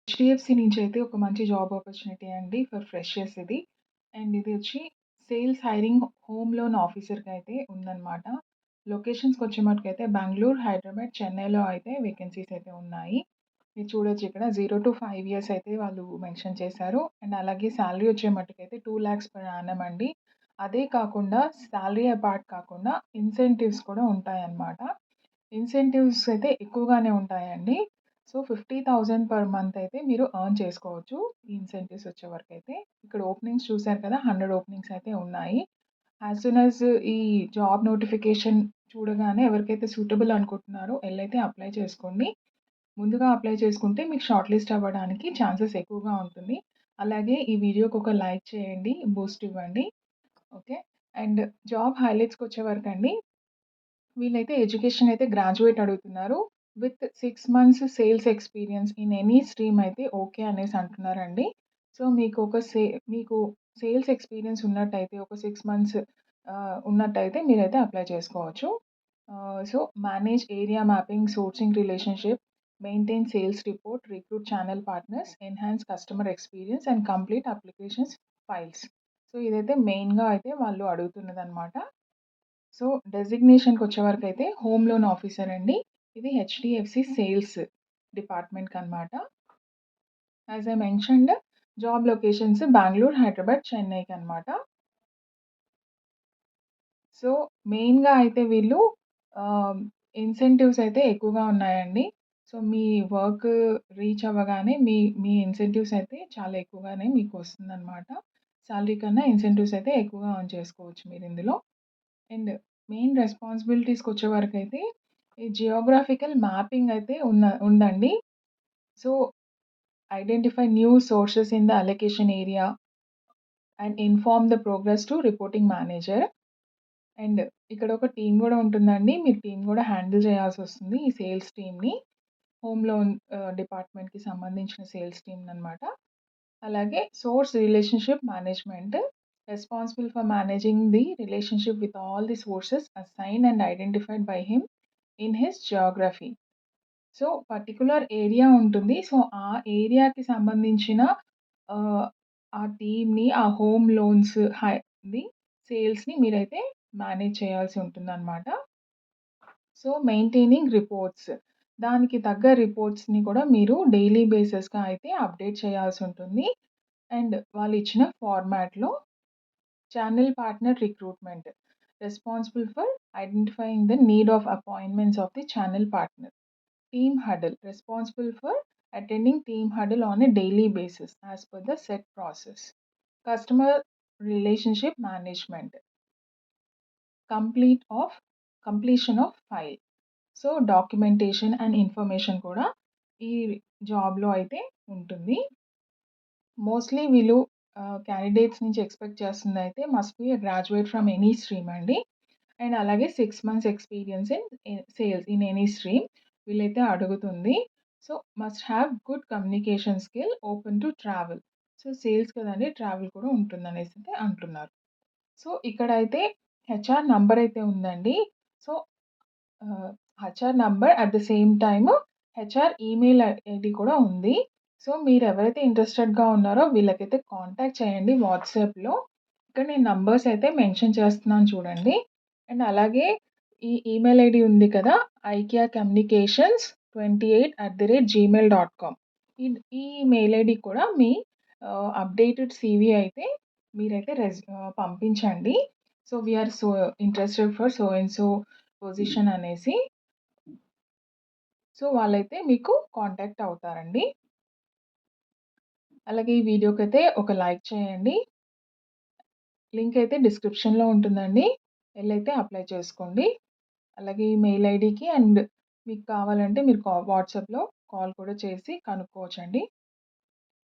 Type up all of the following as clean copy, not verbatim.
HDFC నుంచయితే ఒక మంచి job opportunity అండి ఫర్ ఫ్రెషర్స్ ఇది. అండ్ ఇది వచ్చి సేల్స్ హైరింగ్ హోమ్ లోన్ ఆఫీసర్‌కయితే ఉందనమాట. లొకేషన్స్‌కొచ్చే మటుకైతే బెంగుళూరు, హైదరాబాద్, చెన్నైలో అయితే వేకెన్సీస్ అయితే ఉన్నాయి. మీరు చూడొచ్చు ఇక్కడ 0-5 ఇయర్స్ అయితే వాళ్ళు మెన్షన్ చేశారు. అండ్ అలాగే సాలరీ వచ్చే మట్టుకైతే 2,00,000 పర్ యానమ్ అండి. అదే కాకుండా సాలరీ అపార్ట్ కాకుండా ఇన్సెంటివ్స్ కూడా ఉంటాయన్నమాట. ఇన్సెంటివ్స్ అయితే ఎక్కువగానే ఉంటాయండి. సో, 50,000 పర్ మంత్ అయితే మీరు ఎర్న్ చేసుకోవచ్చు. ఈ ఇన్సెంటివ్స్ వచ్చే వరకైతే. ఇక్కడ ఓపెనింగ్స్ చూసారు కదా! 100 ఓపెనింగ్స్ అయితే ఉన్నాయి. యాస్ సూన్ యాస్ ఈ జాబ్ నోటిఫికేషన్ చూడగానే ఎవరికైతే సూటబుల్ అనుకుంటున్నారో ఎళ్ళైతే అప్లై చేసుకోండి. ముందుగా అప్లై చేసుకుంటే మీకు షార్ట్ లిస్ట్ అవ్వడానికి ఛాన్సెస్ ఎక్కువగా ఉంటుంది. అలాగే ఈ వీడియోకి ఒక లైక్ చేయండి. బూస్ట్ ఇవ్వండి. ఓకే. అండ్ జాబ్ హైలైట్స్‌కొచ్చే వరకండి వీళ్ళైతే ఎడ్యుకేషన్ అయితే గ్రాడ్యుయేట్ అడుగుతున్నారు. With 6 months sales experience in any stream అయితే ఓకే అనేసి అంటున్నారండి. సో, మీకు సేల్స్ ఎక్స్‌పీరియన్స్ ఉన్నట్టయితే ఒక 6 మంత్స్ ఉన్నట్టయితే మీరైతే అప్లై చేసుకోవచ్చు. So, manage area mapping, sourcing relationship, maintain sales report, recruit channel partners, enhance customer experience and complete applications files. So, ఇదైతే మెయిన్‌గా అయితే వాళ్ళు అడుగుతున్నదనమాట. సో, డెసిగ్నేషన్‌కొచ్చేవరకైతే హోమ్ లోన్ ఆఫీసర్ అండి. ఇది హెచ్‌డీఎఫ్‌సీ సేల్స్ డిపార్ట్‌మెంట్‌కనమాట. As I mentioned job locations Bengaluru, Hyderabad, చెన్నైకనమాట. సో, మెయిన్‌గా అయితే వీళ్ళు ఆహ్, ఇన్సెంటివ్స్ అయితే ఎక్కువగా ఉన్నాయండి. సో, మీ వర్క్ రీచ్ అవ్వగానే మీ ఇన్సెంటివ్స్ అయితే చాలా ఎక్కువగానే మీకు వస్తుందనమాట. సాలరీ కన్నా ఇన్సెంటివ్స్ అయితే ఎక్కువగా ఎర్న్ చేసుకోవచ్చు మీరిందులో. అండ్ మెయిన్ రెస్పాన్సిబిలిటీస్‌కొచ్చేవరకైతే ఈ జియోగ్రాఫికల్ మ్యాపింగ్ అయితే ఉందండి. So, identify new sources in the allocation area and inform the progress to reporting manager. And ఇక్కడ ఒక టీమ్ గూడా ఉంటుందండి. మీరు టీమ్ గూడా హ్యాండిల్ చేయాల్సొస్తుంది. ఈ సేల్స్ టీమ్‌ని. హోమ్ లోన్ డిపార్ట్‌మెంట్‌కి సంబంధించిన సేల్స్ టీమ్‌ననమాట. అలాగే source relationship management. Responsible for managing the relationship with all the sources assigned and identified by him in his Geography. So, particular area ఉంటుంది. సో, ఆ ఏరియాకి సంబంధించిన ఆహ్, ఆ టీమ్‌ని, ఆ హోమ్ లోన్స్ ది సేల్స్‌ని మీరైతే మేనేజ్ చేయాల్సి ఉంటుందనమాట. So, maintaining reports. దానికి తగ్గ రిపోర్ట్స్‌ని కూడా మీరు డైలీ బేసిస్‌గా అయితే అప్డేట్ చేయాల్సుంటుంది. అండ్ వాళ్ళిచ్చిన ఫార్మాట్‌లో channel partner recruitment. Responsible for identifying the need of appointments of the channel partner. Team huddle, responsible for attending team huddle on a daily basis as per the set process. Customer relationship management, complete of completion of file. So, documentation and information కూడా ఈ జాబ్‌లో అయితే ఉంటుంది. Mostly వీళ్ళు candidates నుంచి expect చేస్తుందయితే must be a graduate from any stream అండి. And అలాగే 6 months experience in sales in any stream వీళ్ళైతే అడుగుతుంది. So, must have good communication skill, open to travel. So, sales కదండీ! ట్రావెల్ కూడా ఉంటుందనేసైతే అంటున్నారు. సో, ఇక్కడైతే హెచ్ఆర్ నంబర్ అయితే ఉందండి. సో, ఆహ్, HR number at the same time HR email ID కూడా ఉంది. సో, మీరెవరైతే ఇంట్రెస్టెడ్‌గా ఉన్నారో వీళ్ళకైతే కాంటాక్ట్ చేయండి వాట్సాప్‌లో. ఇక్కడ నేను నంబర్స్ అయితే మెన్షన్ చేస్తున్నాను చూడండి. అండ్ అలాగే ఈ ఈమెయిల్ ఐడీ ఉంది కదా! IKEA communications 28@gmail.com. ఈ ఈ మెయిల్ ఐడీకి కూడా మీ అప్డేటెడ్ సీవీ అయితే మీరైతే పంపించండి. So, we are so interested for so and so position అనేసి. సో, వాళ్ళైతే మీకు కాంటాక్ట్ అవుతారండి. అలాగే ఈ వీడియోకైతే ఒక లైక్ చేయండి. లింక్ అయితే డిస్క్రిప్షన్‌లో ఉంటుందండి. ఎళ్ళైతే అప్లై చేసుకోండి. అలాగే ఈ మెయిల్ ఐడీకి అండ్ మీకు కావాలంటే మీరు వాట్సాప్‌లో కాల్ కూడా చేసి కనుక్కోవచ్చండి.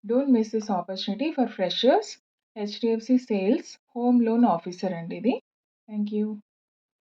Don't miss this opportunity for freshers. HDFC sales home loan officer అండి ఇది. Thank you.